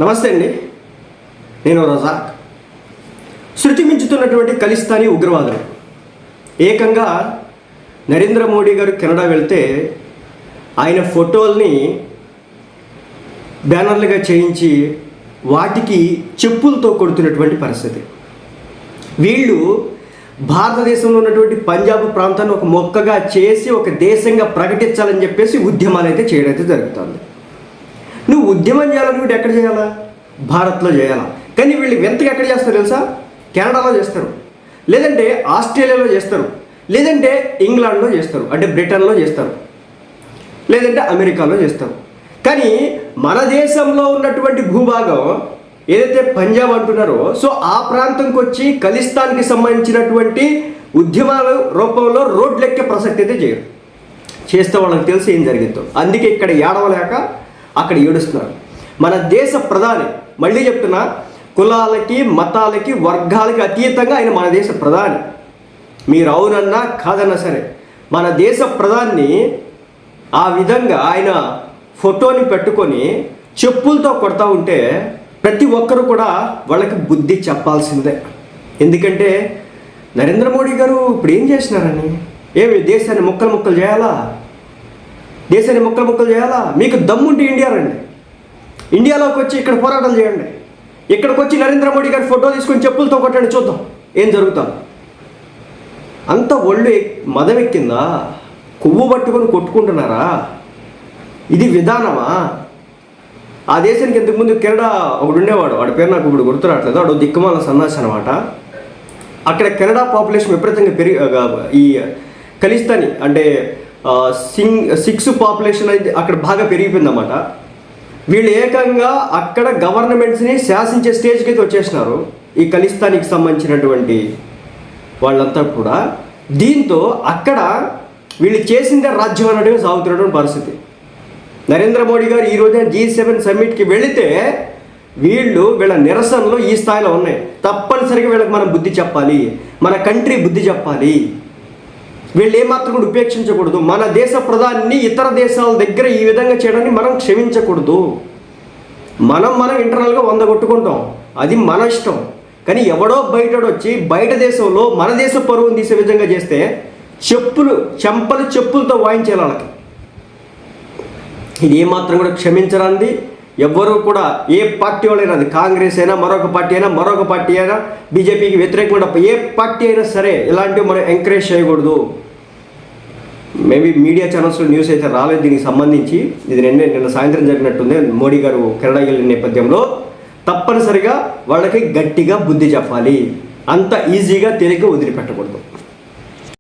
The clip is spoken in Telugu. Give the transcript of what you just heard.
నమస్తే అండి, నేను రజాక్. శృతి మించుతున్నటువంటి ఖలిస్తానీ ఉగ్రవాదులు ఏకంగా నరేంద్ర మోడీ గారు కెనడా వెళ్తే ఆయన ఫోటోల్ని బ్యానర్లుగా చేయించి వాటికి చెప్పులతో కొడుతున్నటువంటి పరిస్థితి. వీళ్ళు భారతదేశంలో ఉన్నటువంటి పంజాబ్ ప్రాంతాన్ని ఒక మొక్కగా చేసి ఒక దేశంగా ప్రకటించాలని చెప్పేసి ఉద్యమాలు అయితే చేయడం అయితే జరుగుతుంది. నువ్వు ఉద్యమం చేయాలనుకుంటే ఎక్కడ చేయాలా? భారత్లో చేయాలా. కానీ వీళ్ళు వింతగా ఎక్కడ చేస్తారు తెలుసా? కెనడాలో చేస్తారు, లేదంటే ఆస్ట్రేలియాలో చేస్తారు, లేదంటే ఇంగ్లాండ్లో చేస్తారు, అంటే బ్రిటన్లో చేస్తారు, లేదంటే అమెరికాలో చేస్తారు. కానీ మన దేశంలో ఉన్నటువంటి భూభాగం ఏదైతే పంజాబ్ అంటున్నారో, సో ఆ ప్రాంతంకి వచ్చి ఖలిస్తాన్కి సంబంధించినటువంటి ఉద్యమాల రూపంలో రోడ్లెక్కే ప్రసక్తి అయితే చేయరు. చేస్తే వాళ్ళకి తెలిసి ఏం జరిగిందో. అందుకే ఇక్కడ ఏడవలేక అక్కడ ఏడుస్తున్నారు. మన దేశ ప్రధాని, మళ్ళీ చెప్తున్నా, కులాలకి మతాలకి వర్గాలకి అతీతంగా ఆయన మన దేశ ప్రధాని. మీరు అవునన్నా కాదన్నా సరే మన దేశ ప్రధాని ఆ విధంగా ఆయన ఫోటోని పెట్టుకొని చెప్పులతో కొడతా ఉంటే ప్రతి ఒక్కరు కూడా వాళ్ళకి బుద్ధి చెప్పాల్సిందే. ఎందుకంటే నరేంద్ర మోడీ గారు ఇప్పుడు ఏం చేసినారని, ఏమి దేశాన్ని ముక్కలు ముక్కలు చేయాలా? దేశాన్ని ముక్కలు ముక్కలు చేయాలా? మీకు దమ్ముంటే ఇండియా రండి, ఇండియాలోకి వచ్చి ఇక్కడ పోరాటాలు చేయండి. ఇక్కడికి వచ్చి నరేంద్ర మోడీ గారి ఫోటో తీసుకొని చెప్పులతో కొట్టండి, చూద్దాం ఏం జరుగుతుంది. అంత ఒళ్ళు మదం ఎక్కిందా? కొవ్వు పట్టుకొని కొట్టుకుంటున్నారా? ఇది విధానమా? ఆ దేశానికి ఇంతకుముందు కెనడా ఒకడు ఉండేవాడు, వాడి పేరు నాకు ఇప్పుడు గుర్తురావట్లేదు. వాడు దిక్కుమాల సన్నాసి అనమాట. అక్కడ కెనడా పాపులేషన్ విపరీతంగా ఈ ఖలిస్తానీ అంటే సిక్స్ పాపులేషన్ అయితే అక్కడ బాగా పెరిగిపోయిందన్నమాట. వీళ్ళు ఏకంగా అక్కడ గవర్నమెంట్స్ని శాసించే స్టేజ్కి అయితే వచ్చేసినారు, ఈ ఖలిస్తానీకి సంబంధించినటువంటి వాళ్ళంతా కూడా. దీంతో అక్కడ వీళ్ళు చేసిందే రాజ్యం అన్నట్టుగా సాగుతున్నటువంటి పరిస్థితి. నరేంద్ర మోడీ గారు ఈరోజు G7 సమ్మిట్కి వెళితే వీళ్ళ నిరసనలు ఈ స్థాయిలో ఉన్నాయి. తప్పనిసరిగా వీళ్ళకి మనం బుద్ధి చెప్పాలి, మన కంట్రీ బుద్ధి చెప్పాలి. వీళ్ళు ఏమాత్రం కూడా ఉపేక్షించకూడదు. మన దేశ ప్రధాని ఇతర దేశాల దగ్గర ఈ విధంగా చేయడాన్ని మనం క్షమించకూడదు. మనం ఇంటర్నల్గా 100 కొట్టుకుంటాం, అది మన ఇష్టం. కానీ ఎవడో బయటొచ్చి బయట దేశంలో మన దేశ పరువును తీసే విధంగా చేస్తే చెప్పులతో వాయించాలి వాళ్ళకి. ఇది ఏమాత్రం కూడా క్షమించరాంది. ఎవ్వరూ కూడా, ఏ పార్టీ వాళ్ళైనా, అది కాంగ్రెస్ అయినా మరొక పార్టీ అయినా బీజేపీకి వ్యతిరేకంగా ఏ పార్టీ అయినా సరే ఇలాంటివి మనం ఎంకరేజ్ చేయకూడదు. మేబీ మీడియా ఛానల్స్లో న్యూస్ అయితే రాలేదు దీనికి సంబంధించి. ఇది నిన్న సాయంత్రం జరిగినట్టుంది. మోడీ గారు కెనడా వెళ్ళిన నేపథ్యంలో తప్పనిసరిగా వాళ్ళకి గట్టిగా బుద్ధి చెప్పాలి. అంత ఈజీగా తేలిగ్గా వదిలిపెట్టకూడదు.